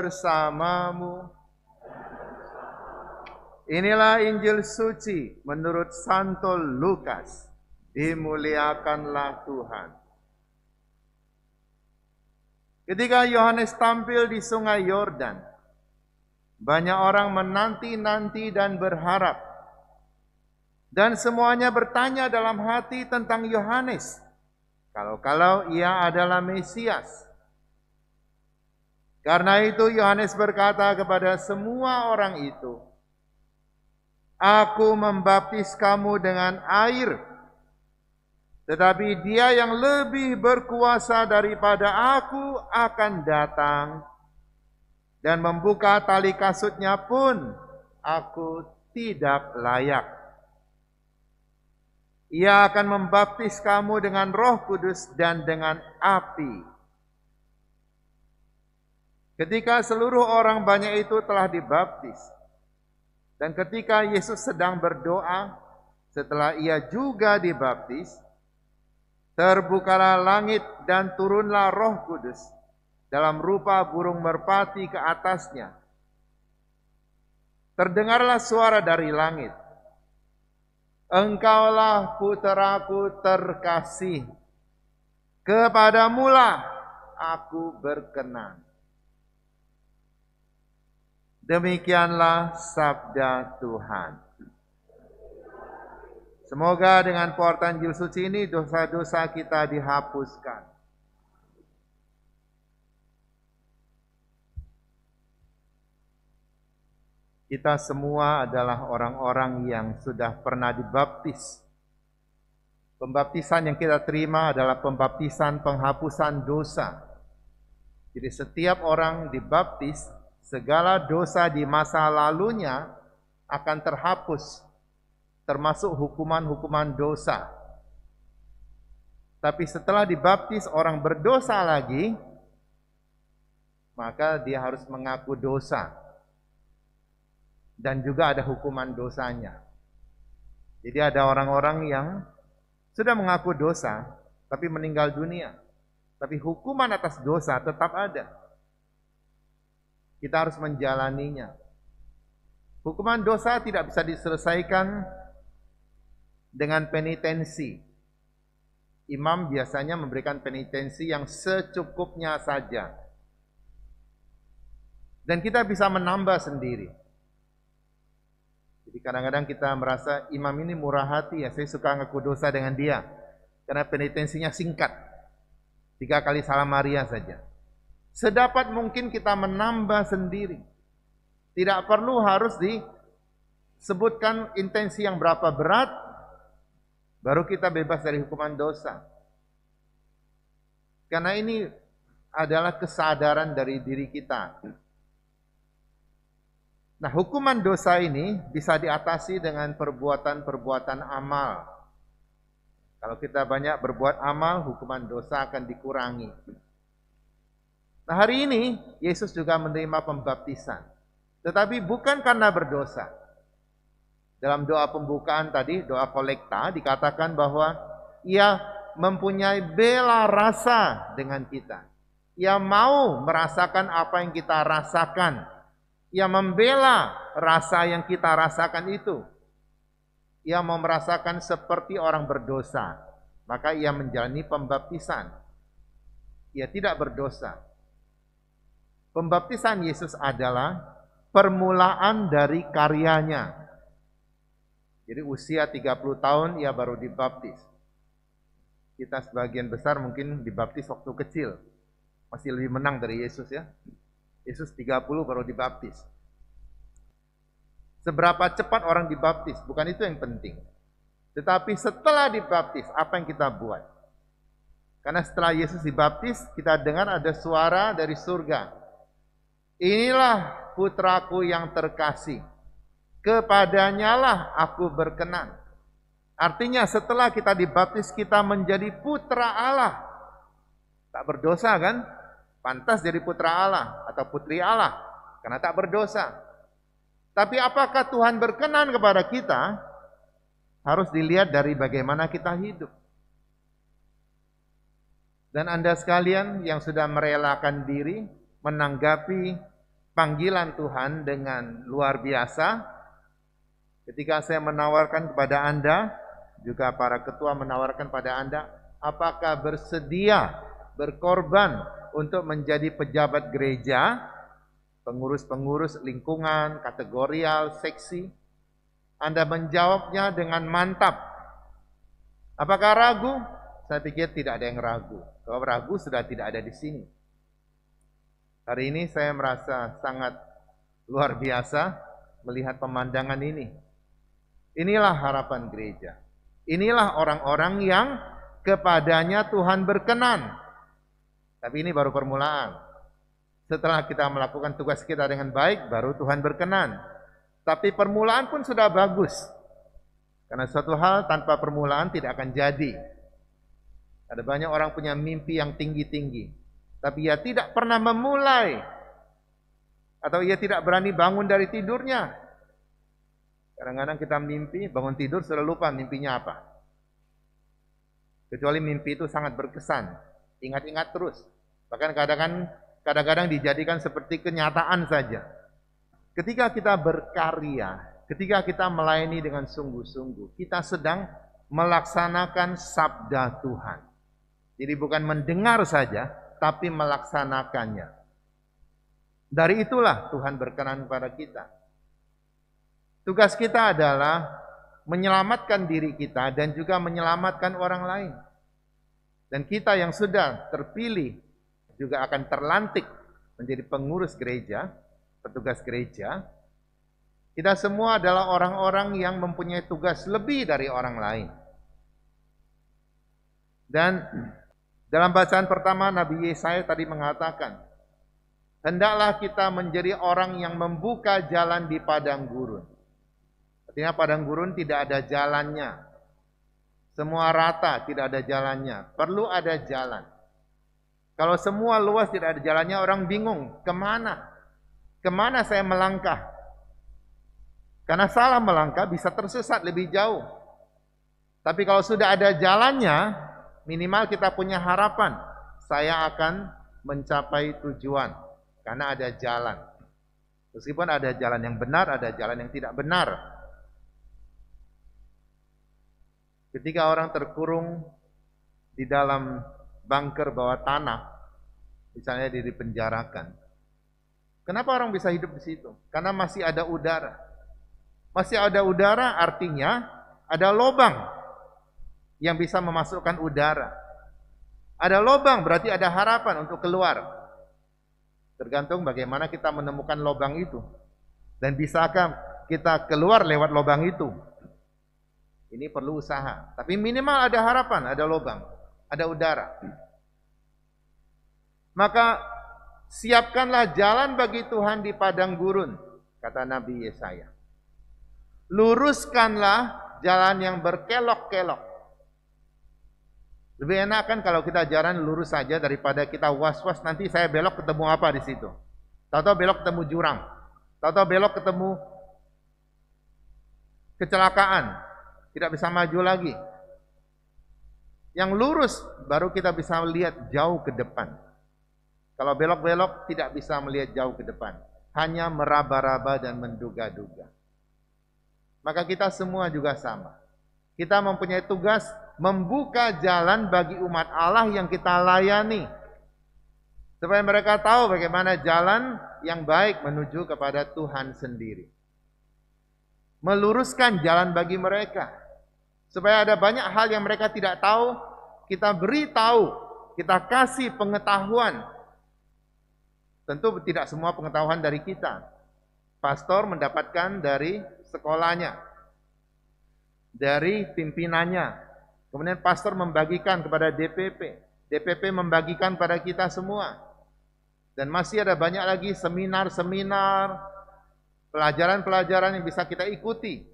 bersamamu. Inilah Injil suci menurut Santo Lukas. Dimuliakanlah Tuhan. Ketika Yohanes tampil di Sungai Yordan, banyak orang menanti-nanti dan berharap. Dan semuanya bertanya dalam hati tentang Yohanes. Kalau ia adalah Mesias. Karena itu Yohanes berkata kepada semua orang itu, "Aku membaptis kamu dengan air, tetapi Dia yang lebih berkuasa daripada aku akan datang, dan membuka tali kasutnya pun aku tidak layak. Ia akan membaptis kamu dengan Roh Kudus dan dengan api." Ketika seluruh orang banyak itu telah dibaptis, dan ketika Yesus sedang berdoa, setelah ia juga dibaptis, terbukalah langit dan turunlah Roh Kudus dalam rupa burung merpati ke atasnya. Terdengarlah suara dari langit, "Engkaulah puteraku terkasih, kepadamulah aku berkenan." Demikianlah sabda Tuhan. Semoga dengan pewartaan Injil suci ini dosa-dosa kita dihapuskan. Kita semua adalah orang-orang yang sudah pernah dibaptis. Pembaptisan yang kita terima adalah pembaptisan penghapusan dosa. Jadi setiap orang dibaptis, segala dosa di masa lalunya akan terhapus, termasuk hukuman-hukuman dosa. Tapi setelah dibaptis orang berdosa lagi, maka dia harus mengaku dosa. Dan juga ada hukuman dosanya. Jadi ada orang-orang yang sudah mengaku dosa, tapi meninggal dunia. Tapi hukuman atas dosa tetap ada. Kita harus menjalaninya. Hukuman dosa tidak bisa diselesaikan dengan penitensi. Imam biasanya memberikan penitensi yang secukupnya saja. Dan kita bisa menambah sendiri. Jadi kadang-kadang kita merasa imam ini murah hati ya, saya suka ngaku dosa dengan dia. Karena penitensinya singkat. 3 kali salam Maria saja. Sedapat mungkin kita menambah sendiri. Tidak perlu harus disebutkan intensi yang berapa berat, baru kita bebas dari hukuman dosa. Karena ini adalah kesadaran dari diri kita. Nah, hukuman dosa ini bisa diatasi dengan perbuatan-perbuatan amal. Kalau kita banyak berbuat amal, hukuman dosa akan dikurangi. Nah, hari ini Yesus juga menerima pembaptisan. Tetapi bukan karena berdosa. Dalam doa pembukaan tadi, doa kolekta, dikatakan bahwa ia mempunyai bela rasa dengan kita. Ia mau merasakan apa yang kita rasakan. Ia membela rasa yang kita rasakan itu. Ia mau merasakan seperti orang berdosa. Maka ia menjalani pembaptisan. Ia tidak berdosa. Pembaptisan Yesus adalah permulaan dari karyanya. Jadi usia 30 tahun ia baru dibaptis. Kita sebagian besar mungkin dibaptis waktu kecil. Masih lebih menang dari Yesus ya. Yesus 30 baru dibaptis. Seberapa cepat orang dibaptis, bukan itu yang penting. Tetapi setelah dibaptis, apa yang kita buat? Karena setelah Yesus dibaptis, kita dengar ada suara dari surga. "Inilah putraku yang terkasih, kepadanyalah aku berkenan." Artinya setelah kita dibaptis, kita menjadi putra Allah. Tak berdosa kan? Pantas jadi putra Allah atau putri Allah, karena tak berdosa. Tapi apakah Tuhan berkenan kepada kita? Harus dilihat dari bagaimana kita hidup. Dan Anda sekalian yang sudah merelakan diri menanggapi panggilan Tuhan dengan luar biasa. Ketika saya menawarkan kepada Anda, juga para ketua menawarkan pada Anda, apakah bersedia berkorban untuk menjadi pejabat gereja, pengurus-pengurus lingkungan, kategorial, seksi? Anda menjawabnya dengan mantap. Apakah ragu? Saya pikir tidak ada yang ragu. Kalau ragu sudah tidak ada di sini. Hari ini saya merasa sangat luar biasa melihat pemandangan ini. Inilah harapan gereja. Inilah orang-orang yang kepadanya Tuhan berkenan. Tapi ini baru permulaan. Setelah kita melakukan tugas kita dengan baik, baru Tuhan berkenan. Tapi permulaan pun sudah bagus. Karena suatu hal tanpa permulaan tidak akan jadi. Ada banyak orang punya mimpi yang tinggi-tinggi, tapi ia tidak pernah memulai. Atau ia tidak berani bangun dari tidurnya. Kadang-kadang kita mimpi, bangun tidur sudah lupa mimpinya apa. Kecuali mimpi itu sangat berkesan. Ingat-ingat terus. Bahkan kadang-kadang dijadikan seperti kenyataan saja. Ketika kita berkarya, ketika kita melayani dengan sungguh-sungguh, kita sedang melaksanakan sabda Tuhan. Jadi bukan mendengar saja, tapi melaksanakannya. Dari itulah Tuhan berkenan kepada kita. Tugas kita adalah menyelamatkan diri kita dan juga menyelamatkan orang lain. Dan kita yang sudah terpilih juga akan terlantik menjadi pengurus gereja, petugas gereja. Kita semua adalah orang-orang yang mempunyai tugas lebih dari orang lain. Dan dalam bacaan pertama Nabi Yesaya tadi mengatakan, hendaklah kita menjadi orang yang membuka jalan di padang gurun. Artinya padang gurun tidak ada jalannya. Semua rata, tidak ada jalannya. Perlu ada jalan. Kalau semua luas tidak ada jalannya, orang bingung. Kemana? Kemana saya melangkah? Karena salah melangkah bisa tersesat lebih jauh. Tapi kalau sudah ada jalannya, minimal kita punya harapan. Saya akan mencapai tujuan. Karena ada jalan. Meskipun ada jalan yang benar, ada jalan yang tidak benar. Ketika orang terkurung di dalam bunker bawah tanah, misalnya dipenjarakan. Kenapa orang bisa hidup di situ? Karena masih ada udara. Masih ada udara artinya ada lubang yang bisa memasukkan udara. Ada lubang berarti ada harapan untuk keluar. Tergantung bagaimana kita menemukan lubang itu. Dan bisakah kita keluar lewat lubang itu? Ini perlu usaha. Tapi minimal ada harapan, ada lubang, ada udara. Maka siapkanlah jalan bagi Tuhan di padang gurun, kata Nabi Yesaya. Luruskanlah jalan yang berkelok-kelok. Lebih enak kan kalau kita jalan lurus saja daripada kita was-was nanti saya belok ketemu apa di situ. Tahu-tahu belok ketemu jurang. Tahu-tahu belok ketemu kecelakaan. Tidak bisa maju lagi. Yang lurus baru kita bisa melihat jauh ke depan. Kalau belok-belok tidak bisa melihat jauh ke depan. Hanya meraba-raba dan menduga-duga. Maka kita semua juga sama. Kita mempunyai tugas membuka jalan bagi umat Allah yang kita layani. Supaya mereka tahu bagaimana jalan yang baik menuju kepada Tuhan sendiri. Meluruskan jalan bagi mereka. Supaya ada banyak hal yang mereka tidak tahu, kita beritahu, kita kasih pengetahuan. Tentu tidak semua pengetahuan dari kita. Pastor mendapatkan dari sekolahnya, dari pimpinannya. Kemudian pastor membagikan kepada DPP. DPP membagikan pada kita semua. Dan masih ada banyak lagi seminar-seminar, pelajaran-pelajaran yang bisa kita ikuti.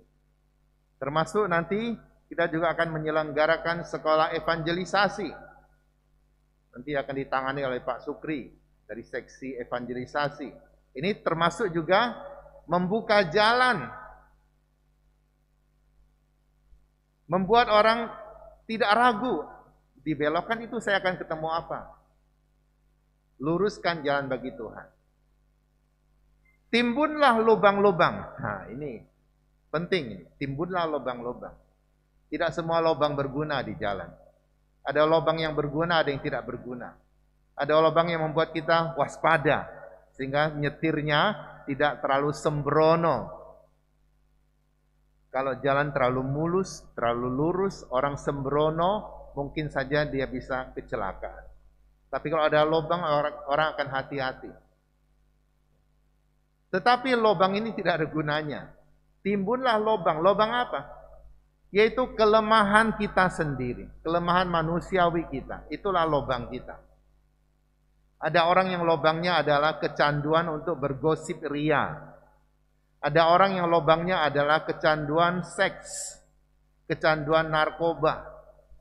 Termasuk nanti kita juga akan menyelenggarakan sekolah evangelisasi. Nanti akan ditangani oleh Pak Sukri dari seksi evangelisasi. Ini termasuk juga membuka jalan. Membuat orang tidak ragu. Dibelokkan itu saya akan ketemu apa? Luruskan jalan bagi Tuhan. Timbunlah lubang-lubang. Nah, ini penting ini. Timbunlah lubang-lubang. Tidak semua lubang berguna di jalan. Ada lubang yang berguna, ada yang tidak berguna. Ada lubang yang membuat kita waspada, sehingga nyetirnya tidak terlalu sembrono. Kalau jalan terlalu mulus, terlalu lurus, orang sembrono, mungkin saja dia bisa kecelakaan. Tapi kalau ada lubang, orang akan hati-hati. Tetapi lubang ini tidak ada gunanya. Timbunlah lubang. Lubang apa? Yaitu kelemahan kita sendiri. Kelemahan manusiawi kita. Itulah lubang kita. Ada orang yang lubangnya adalah kecanduan untuk bergosip ria. Ada orang yang lubangnya adalah kecanduan seks. Kecanduan narkoba.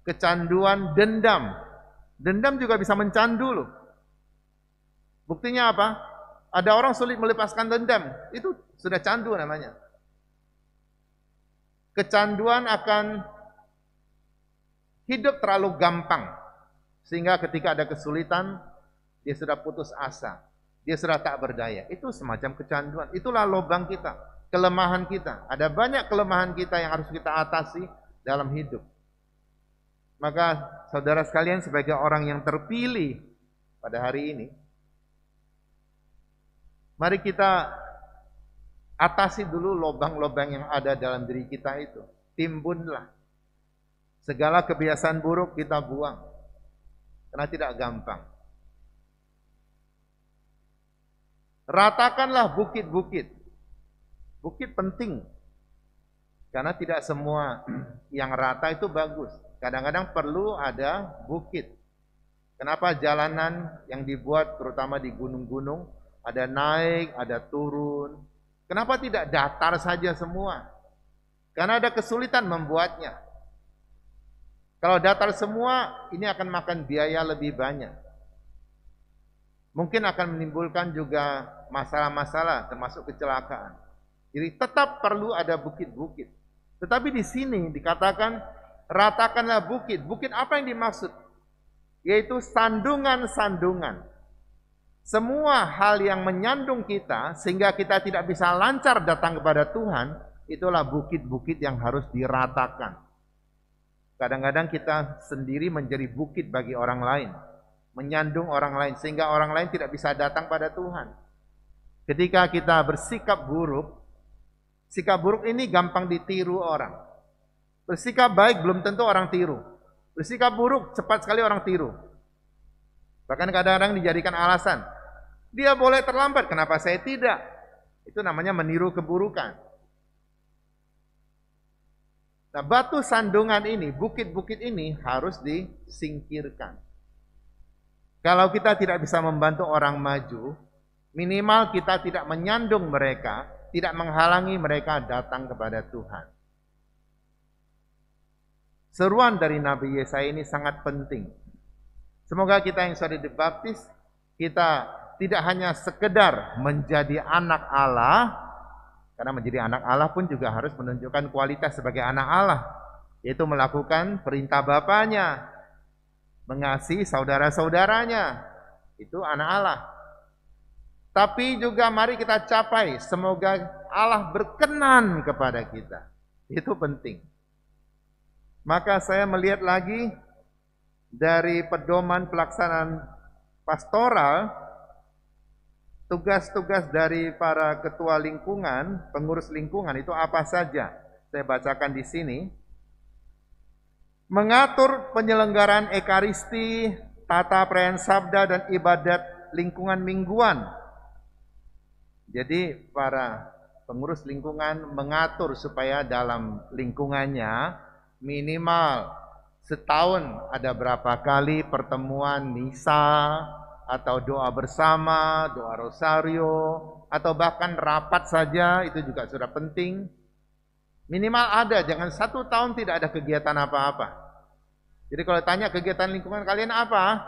Kecanduan dendam. Dendam juga bisa mencandu loh. Buktinya apa? Ada orang sulit melepaskan dendam, itu sudah candu namanya. Kecanduan akan hidup terlalu gampang, sehingga ketika ada kesulitan, dia sudah putus asa, dia sudah tak berdaya. Itu semacam kecanduan, itulah lubang kita, kelemahan kita. Ada banyak kelemahan kita yang harus kita atasi dalam hidup. Maka saudara sekalian, sebagai orang yang terpilih pada hari ini, mari kita atasi dulu lubang-lubang yang ada dalam diri kita itu. Timbunlah. Segala kebiasaan buruk kita buang. Karena tidak gampang. Ratakanlah bukit-bukit. Bukit penting. Karena tidak semua yang rata itu bagus. Kadang-kadang perlu ada bukit. Kenapa jalanan yang dibuat terutama di gunung-gunung ada naik, ada turun. Kenapa tidak datar saja semua? Karena ada kesulitan membuatnya. Kalau datar semua, ini akan makan biaya lebih banyak. Mungkin akan menimbulkan juga masalah-masalah, termasuk kecelakaan. Jadi tetap perlu ada bukit-bukit. Tetapi di sini dikatakan, ratakanlah bukit. Bukit apa yang dimaksud? Yaitu sandungan-sandungan. Semua hal yang menyandung kita sehingga kita tidak bisa lancar datang kepada Tuhan, itulah bukit-bukit yang harus diratakan. Kadang-kadang kita sendiri menjadi bukit bagi orang lain, menyandung orang lain sehingga orang lain tidak bisa datang pada Tuhan. Ketika kita bersikap buruk, sikap buruk ini gampang ditiru orang. Bersikap baik belum tentu orang tiru. Bersikap buruk cepat sekali orang tiru. Bahkan kadang-kadang dijadikan alasan. Dia boleh terlambat, kenapa saya tidak? Itu namanya meniru keburukan. Nah, batu sandungan ini, bukit-bukit ini harus disingkirkan. Kalau kita tidak bisa membantu orang maju, minimal kita tidak menyandung mereka, tidak menghalangi mereka datang kepada Tuhan. Seruan dari Nabi Yesaya ini sangat penting. Semoga kita yang sudah dibaptis, kita tidak hanya sekedar menjadi anak Allah, karena menjadi anak Allah pun juga harus menunjukkan kualitas sebagai anak Allah, yaitu melakukan perintah Bapaknya, mengasihi saudara-saudaranya, itu anak Allah. Tapi juga mari kita capai, semoga Allah berkenan kepada kita, itu penting. Maka saya melihat lagi dari pedoman pelaksanaan pastoral, tugas-tugas dari para ketua lingkungan, pengurus lingkungan itu apa saja? Saya bacakan di sini. Mengatur penyelenggaraan ekaristi, tata perayaan sabda dan ibadat lingkungan mingguan. Jadi para pengurus lingkungan mengatur supaya dalam lingkungannya minimal setahun ada berapa kali pertemuan misa, atau doa bersama, doa rosario, atau bahkan rapat saja, itu juga sudah penting. Minimal ada, jangan 1 tahun tidak ada kegiatan apa-apa. Jadi kalau tanya kegiatan lingkungan kalian apa?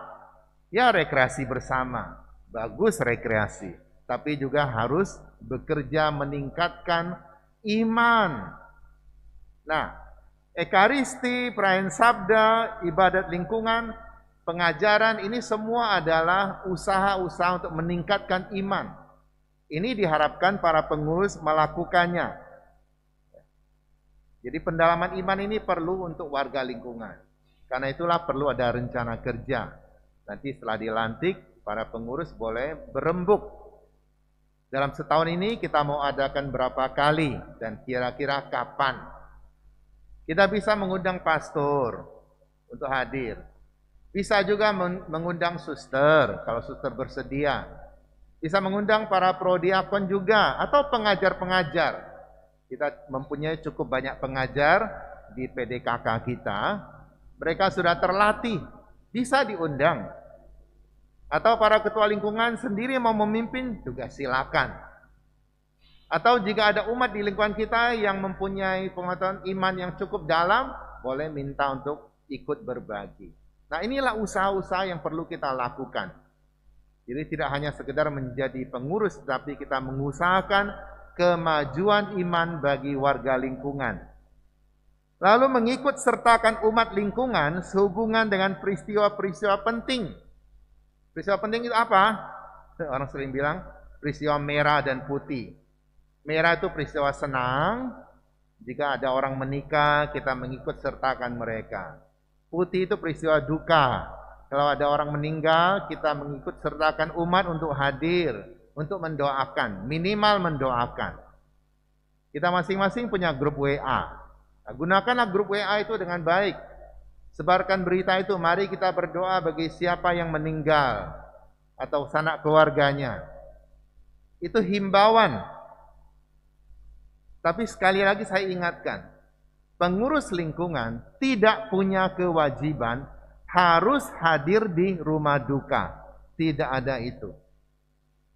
Ya rekreasi bersama, bagus rekreasi. Tapi juga harus bekerja meningkatkan iman. Nah, ekaristi, perayaan sabda, ibadat lingkungan, pengajaran ini semua adalah usaha-usaha untuk meningkatkan iman. Ini diharapkan para pengurus melakukannya. Jadi pendalaman iman ini perlu untuk warga lingkungan. Karena itulah perlu ada rencana kerja. Nanti setelah dilantik, para pengurus boleh berembuk. Dalam setahun ini kita mau adakan berapa kali dan kira-kira kapan. Kita bisa mengundang pastor untuk hadir. Bisa juga mengundang suster kalau suster bersedia. Bisa mengundang para prodiakon juga atau pengajar-pengajar. Kita mempunyai cukup banyak pengajar di PDKK kita. Mereka sudah terlatih, bisa diundang. Atau para ketua lingkungan sendiri mau memimpin juga silakan. Atau jika ada umat di lingkungan kita yang mempunyai pengetahuan iman yang cukup dalam, boleh minta untuk ikut berbagi. Nah, inilah usaha-usaha yang perlu kita lakukan. Jadi tidak hanya sekedar menjadi pengurus, tapi kita mengusahakan kemajuan iman bagi warga lingkungan. Lalu mengikut sertakan umat lingkungan sehubungan dengan peristiwa-peristiwa penting. Peristiwa penting itu apa? Orang sering bilang peristiwa merah dan putih. Merah itu peristiwa senang. Jika ada orang menikah, kita mengikut sertakan mereka. Putih itu peristiwa duka. Kalau ada orang meninggal, kita mengikut sertakan umat untuk hadir, untuk mendoakan, minimal mendoakan. Kita masing-masing punya grup WA. Nah, gunakanlah grup WA itu dengan baik. Sebarkan berita itu, mari kita berdoa bagi siapa yang meninggal atau sanak keluarganya. Itu himbauan. Tapi sekali lagi saya ingatkan, pengurus lingkungan tidak punya kewajiban harus hadir di rumah duka. Tidak ada itu.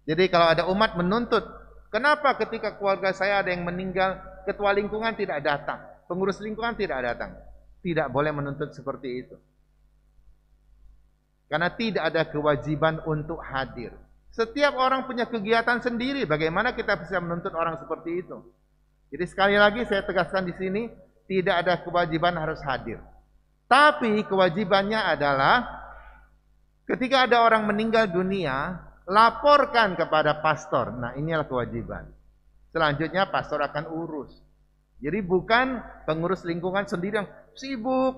Jadi kalau ada umat menuntut, kenapa ketika keluarga saya ada yang meninggal, ketua lingkungan tidak datang, pengurus lingkungan tidak datang? Tidak boleh menuntut seperti itu. Karena tidak ada kewajiban untuk hadir. Setiap orang punya kegiatan sendiri, bagaimana kita bisa menuntut orang seperti itu? Jadi sekali lagi saya tegaskan di sini, tidak ada kewajiban harus hadir. Tapi kewajibannya adalah ketika ada orang meninggal dunia, laporkan kepada pastor. Nah, inilah kewajiban. Selanjutnya pastor akan urus. Jadi bukan pengurus lingkungan sendiri yang sibuk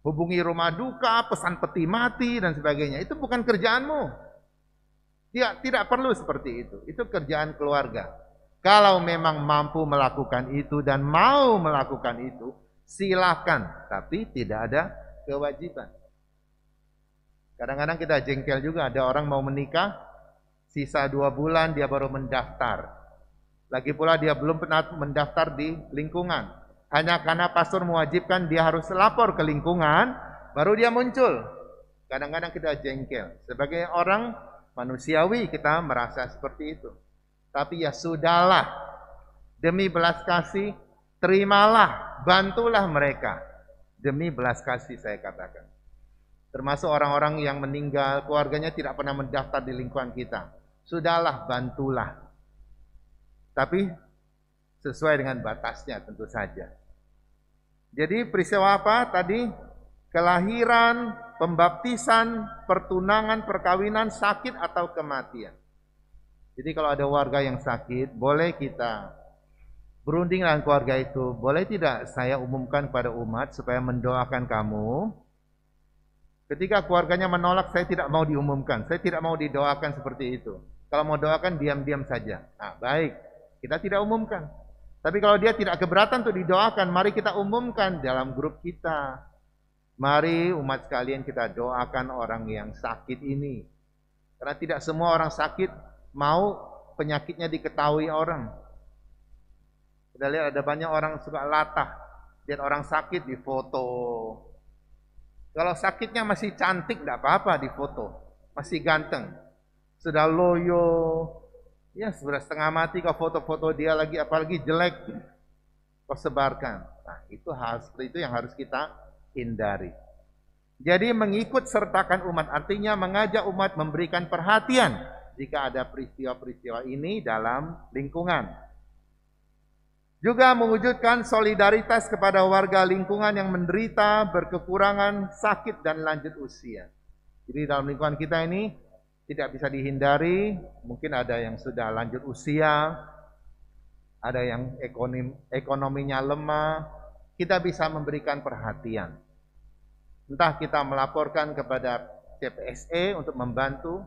hubungi rumah duka, pesan peti mati dan sebagainya. Itu bukan kerjaanmu. Tidak perlu seperti itu. Itu kerjaan keluarga. Kalau memang mampu melakukan itu dan mau melakukan itu, silakan. Tapi tidak ada kewajiban. Kadang-kadang kita jengkel juga, ada orang mau menikah, sisa 2 bulan dia baru mendaftar. Lagi pula dia belum pernah mendaftar di lingkungan. Hanya karena pastor mewajibkan dia harus lapor ke lingkungan, baru dia muncul. Kadang-kadang kita jengkel. Sebagai orang manusiawi kita merasa seperti itu. Tapi ya sudahlah, demi belas kasih, terimalah, bantulah mereka. Demi belas kasih saya katakan. Termasuk orang-orang yang meninggal, keluarganya tidak pernah mendaftar di lingkungan kita. Sudahlah, bantulah. Tapi sesuai dengan batasnya tentu saja. Jadi peristiwa apa tadi? Kelahiran, pembaptisan, pertunangan, perkawinan, sakit atau kematian. Jadi kalau ada warga yang sakit, boleh kita berunding dengan keluarga itu. Boleh tidak saya umumkan kepada umat supaya mendoakan kamu? Ketika keluarganya menolak, saya tidak mau diumumkan. Saya tidak mau didoakan seperti itu. Kalau mau doakan, diam-diam saja. Nah, baik. Kita tidak umumkan. Tapi kalau dia tidak keberatan untuk didoakan, mari kita umumkan dalam grup kita. Mari umat sekalian kita doakan orang yang sakit ini. Karena tidak semua orang sakit mau penyakitnya diketahui orang. Kita lihat ada banyak orang suka latah. Lihat orang sakit di foto. Kalau sakitnya masih cantik, tidak apa-apa di foto. Masih ganteng. Sudah loyo. Ya sudah setengah mati kau foto-foto dia lagi, apalagi jelek. Kau sebarkan. Nah itu hal seperti itu yang harus kita hindari. Jadi mengikut sertakan umat. Artinya mengajak umat memberikan perhatian. Jika ada peristiwa-peristiwa ini dalam lingkungan. Juga mewujudkan solidaritas kepada warga lingkungan yang menderita, berkekurangan, sakit, dan lanjut usia. Jadi dalam lingkungan kita ini, tidak bisa dihindari, mungkin ada yang sudah lanjut usia, ada yang ekonominya lemah, kita bisa memberikan perhatian. Entah kita melaporkan kepada CPSE untuk membantu,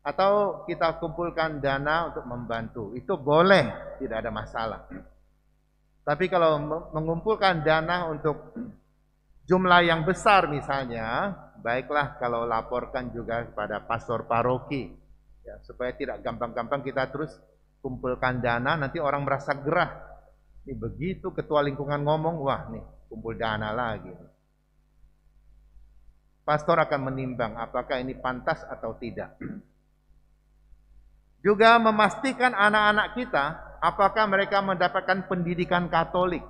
atau kita kumpulkan dana untuk membantu. Itu boleh, tidak ada masalah. Tapi kalau mengumpulkan dana untuk jumlah yang besar misalnya, baiklah kalau laporkan juga kepada pastor paroki, ya, supaya tidak gampang-gampang kita terus kumpulkan dana, nanti orang merasa gerah. Ini begitu ketua lingkungan ngomong, wah nih kumpul dana lagi. Pastor akan menimbang apakah ini pantas atau tidak. Juga memastikan anak-anak kita apakah mereka mendapatkan pendidikan Katolik.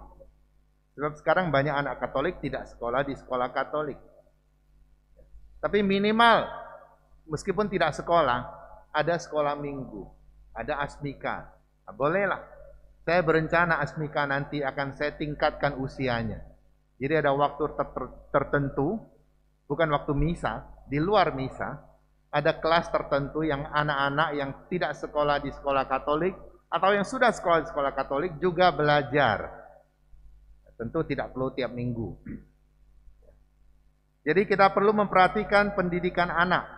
Sebab sekarang banyak anak Katolik tidak sekolah di sekolah Katolik. Tapi minimal, meskipun tidak sekolah, ada sekolah minggu, ada asmika. Nah, bolehlah. Saya berencana asmika nanti akan saya tingkatkan usianya. Jadi ada waktu tertentu, bukan waktu misa, di luar misa, ada kelas tertentu yang anak-anak yang tidak sekolah di sekolah Katolik, atau yang sudah sekolah di sekolah Katolik juga belajar. Tentu tidak perlu tiap minggu. Jadi kita perlu memperhatikan pendidikan anak.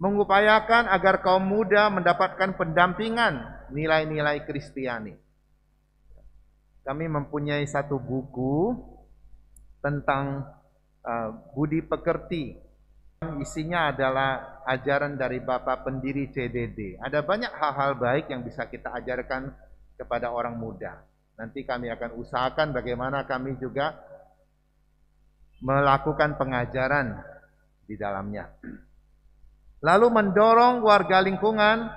Mengupayakan agar kaum muda mendapatkan pendampingan nilai-nilai Kristiani. Kami mempunyai satu buku tentang budi pekerti. Isinya adalah ajaran dari Bapak pendiri CDD. Ada banyak hal-hal baik yang bisa kita ajarkan kepada orang muda. Nanti kami akan usahakan bagaimana kami juga melakukan pengajaran di dalamnya. Lalu mendorong warga lingkungan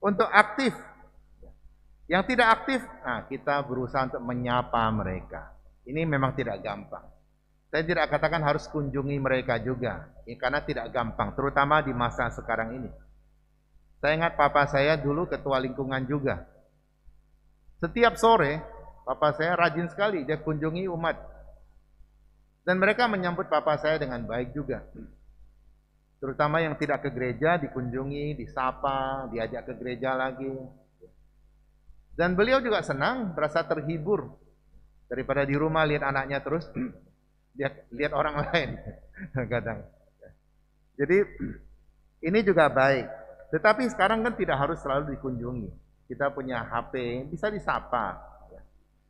untuk aktif. Yang tidak aktif, nah kita berusaha untuk menyapa mereka. Ini memang tidak gampang. Saya tidak katakan harus kunjungi mereka juga, karena tidak gampang, terutama di masa sekarang ini. Saya ingat papa saya dulu ketua lingkungan juga. Setiap sore, papa saya rajin sekali, dia kunjungi umat. Dan mereka menyambut papa saya dengan baik juga. Terutama yang tidak ke gereja, dikunjungi, disapa, diajak ke gereja lagi. Dan beliau juga senang, merasa terhibur. Daripada di rumah lihat anaknya terus, lihat orang lain kadang. Jadi ini juga baik. Tetapi sekarang kan tidak harus selalu dikunjungi. Kita punya HP, bisa disapa.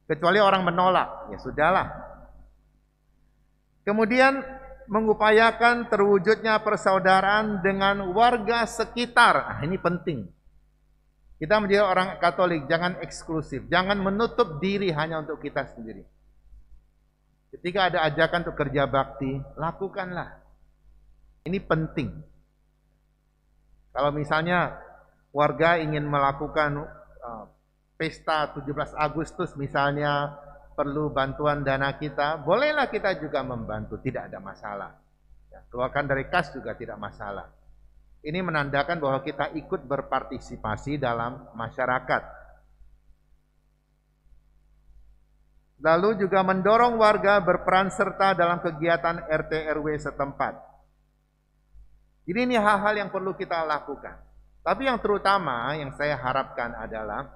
Kecuali orang menolak, ya sudahlah. Kemudian mengupayakan terwujudnya persaudaraan dengan warga sekitar. Nah, ini penting. Kita menjadi orang Katolik, jangan eksklusif, jangan menutup diri hanya untuk kita sendiri. Ketika ada ajakan untuk kerja bakti, lakukanlah. Ini penting. Kalau misalnya warga ingin melakukan pesta 17 Agustus misalnya, perlu bantuan dana kita, bolehlah kita juga membantu, tidak ada masalah. Ya, keluarkan dari kas juga tidak masalah. Ini menandakan bahwa kita ikut berpartisipasi dalam masyarakat. Lalu juga mendorong warga berperan serta dalam kegiatan RT RW setempat. Ini hal-hal yang perlu kita lakukan. Tapi yang terutama yang saya harapkan adalah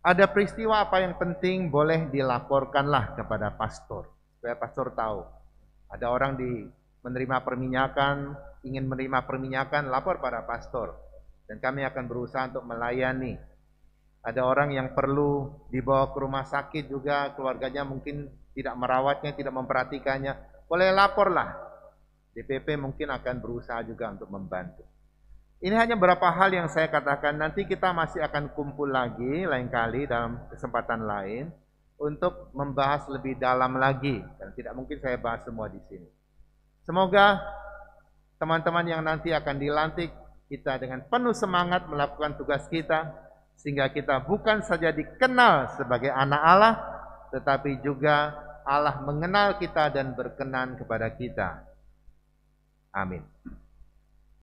ada peristiwa apa yang penting boleh dilaporkanlah kepada pastor. Supaya pastor tahu. Ada orang menerima perminyakan, ingin menerima perminyakan, lapor pada pastor. Dan kami akan berusaha untuk melayani. Ada orang yang perlu dibawa ke rumah sakit juga, keluarganya mungkin tidak merawatnya, tidak memperhatikannya. Boleh laporlah. DPP mungkin akan berusaha juga untuk membantu. Ini hanya beberapa hal yang saya katakan. Nanti kita masih akan kumpul lagi lain kali dalam kesempatan lain untuk membahas lebih dalam lagi. Dan tidak mungkin saya bahas semua di sini. Semoga teman-teman yang nanti akan dilantik, kita dengan penuh semangat melakukan tugas kita, sehingga kita bukan saja dikenal sebagai anak Allah, tetapi juga Allah mengenal kita dan berkenan kepada kita. Amin.